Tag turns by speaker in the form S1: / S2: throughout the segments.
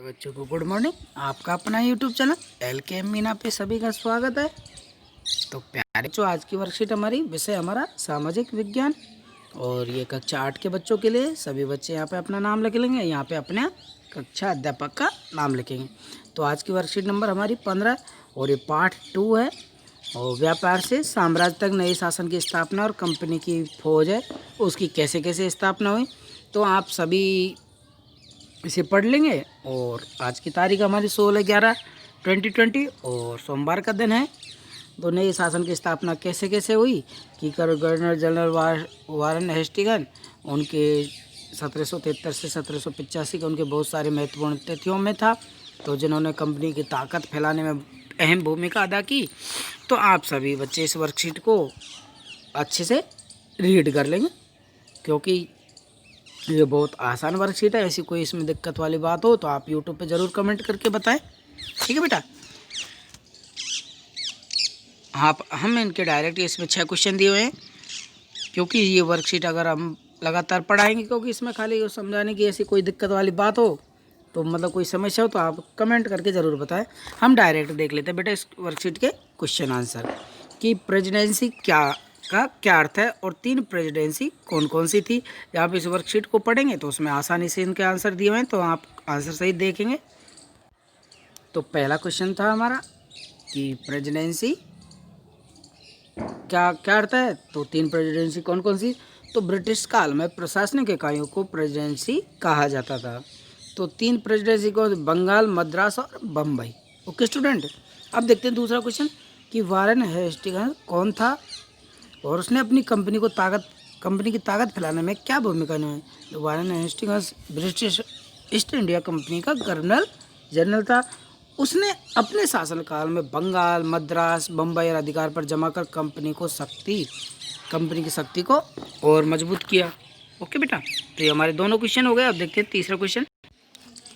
S1: बच्चों को good morning. आपका अपना यूट्यूब चैनल LKM मीना पे सभी का स्वागत है। तो प्यारे बच्चों, आज की वर्कशीट हमारी विषय हमारा सामाजिक विज्ञान और ये कक्षा 8 के बच्चों के लिए सभी बच्चे यहाँ पे अपना नाम लिख लेंगे। यहाँ पे अपने कक्षा अध्यापक का नाम लिखेंगे। तो आज की वर्कशीट नंबर हमारी 15 और ये पार्ट 2 है। और व्यापार से साम्राज्य तक नए शासन की स्थापना और कंपनी की फौज है उसकी कैसे कैसे स्थापना हुई। तो आप सभी इसे पढ़ लेंगे। और आज की तारीख हमारी 16/11/2020 और सोमवार का दिन है। तो नए शासन की स्थापना कैसे कैसे हुई कि गवर्नर जनरल वारन हेस्टिंग्स उनके 1773 से 1785 के उनके बहुत सारे महत्वपूर्ण तिथियों में था, तो जिन्होंने कंपनी की ताकत फैलाने में अहम भूमिका अदा की। तो आप सभी बच्चे इस वर्कशीट को अच्छे से रीड कर लेंगे, क्योंकि ये बहुत आसान वर्कशीट है। ऐसी कोई इसमें दिक्कत वाली बात हो तो आप यूट्यूब पे ज़रूर कमेंट करके बताएं। ठीक है बेटा। हम इनके डायरेक्ट इसमें 6 क्वेश्चन दिए हुए हैं, क्योंकि ये वर्कशीट अगर हम लगातार पढ़ाएंगे, क्योंकि इसमें खाली समझाने की ऐसी कोई दिक्कत वाली बात हो तो मतलब कोई समस्या हो तो आप कमेंट करके ज़रूर बताएं। हम डायरेक्ट देख लेते हैं बेटा इस वर्कशीट के क्वेश्चन आंसर कि प्रेसिडेंसी क्या अर्थ है और 3 प्रेसिडेंसी कौन कौन सी थी। जब आप इस वर्कशीट को पढ़ेंगे तो उसमें आसानी से इनके आंसर दिए हुए हैं, तो आप आंसर सही देखेंगे। तो पहला क्वेश्चन था हमारा कि प्रेसिडेंसी क्या अर्थ है। तो 3 प्रेसिडेंसी कौन कौन सी। तो ब्रिटिश काल में प्रशासनिक इकाइयों को प्रेसिडेंसी कहा जाता था। तो 3 प्रेसिडेंसी को बंगाल, मद्रास और बम्बई। Okay student. अब देखते हैं दूसरा क्वेश्चन कि वारेन हेस्टिंग्स कौन था और उसने अपनी कंपनी की ताकत फैलाने में क्या भूमिका निभाई। तो Warren Hastings British east India company का गवर्नर जनरल था। उसने अपने शासनकाल में बंगाल, मद्रास, बम्बई और अधिकार पर जमाकर कंपनी की शक्ति को और मजबूत किया। ओके बेटा। तो ये हमारे दोनों क्वेश्चन हो गए। अब देखते हैं तीसरा क्वेश्चन।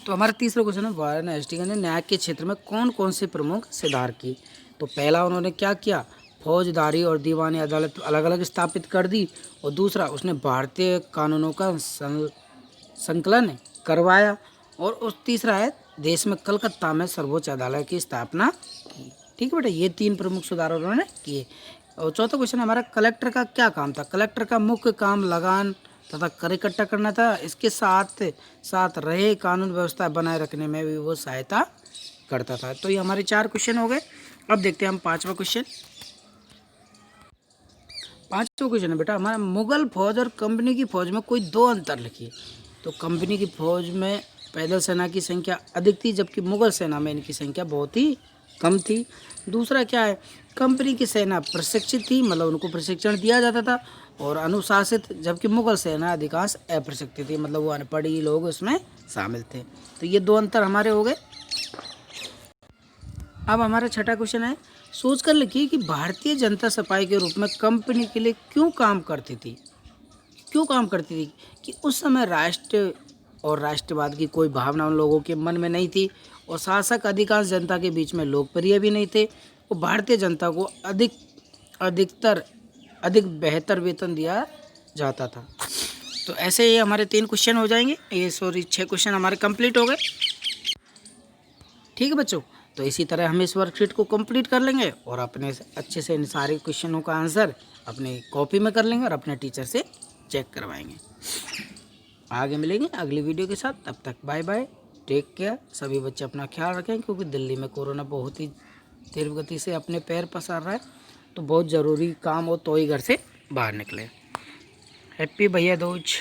S1: तो हमारा तीसरा क्वेश्चन है वारेन हेस्टिंग्स ने न्याय के क्षेत्र में कौन कौन से प्रमुख सुधार किए। तो पहला उन्होंने क्या किया, फौजदारी और दीवानी अदालत अलग अलग स्थापित कर दी। और दूसरा, उसने भारतीय कानूनों का संकलन करवाया। और उस तीसरा है, देश में कलकत्ता में सर्वोच्च अदालत की स्थापना की। ठीक है बेटा, ये 3 प्रमुख सुधार उन्होंने किए। और चौथा क्वेश्चन हमारा, कलेक्टर का क्या काम था। कलेक्टर का मुख्य काम लगान तथा कर इकट्ठा करना था। इसके साथ साथ रहे कानून व्यवस्था बनाए रखने में भी वो सहायता करता था। तो ये हमारे 4 क्वेश्चन हो गए। अब देखते हैं हम 5वां क्वेश्चन। 5वां क्वेश्चन है बेटा हमारा, मुगल फौज और कंपनी की फौज में कोई 2 अंतर लिखिए। तो कंपनी की फौज में पैदल सेना की संख्या अधिक थी, जबकि मुगल सेना में इनकी संख्या बहुत ही कम थी। दूसरा क्या है, कंपनी की सेना प्रशिक्षित थी, मतलब उनको प्रशिक्षण दिया जाता था और अनुशासित, जबकि मुगल सेना अधिकांश अप्रशिक्षित थी, मतलब वो अनपढ़ी लोग उसमें शामिल थे। तो ये 2 अंतर हमारे हो गए। अब हमारा 6ठा क्वेश्चन है, सोच कर लिखिए कि भारतीय जनता सिपाही के रूप में कंपनी के लिए क्यों काम करती थी कि उस समय राष्ट्र और राष्ट्रवाद की कोई भावना उन लोगों के मन में नहीं थी और शासक अधिकांश जनता के बीच में लोकप्रिय भी नहीं थे। और भारतीय जनता को अधिक बेहतर वेतन दिया जाता था। तो ऐसे ही हमारे 3 क्वेश्चन हो जाएंगे। 6 क्वेश्चन हमारे कंप्लीट हो गए। ठीक है बच्चों। तो इसी तरह हम इस वर्कशीट को कंप्लीट कर लेंगे और अपने अच्छे से इन सारे क्वेश्चनों का आंसर अपने कॉपी में कर लेंगे और अपने टीचर से चेक करवाएंगे। आगे मिलेंगे अगली वीडियो के साथ। तब तक बाय बाय, टेक केयर। सभी बच्चे अपना ख्याल रखें, क्योंकि दिल्ली में कोरोना बहुत ही तेज गति से अपने पैर पसार रहा है। तो बहुत ज़रूरी काम हो तो ही घर से बाहर निकले। हैप्पी भैया दूज।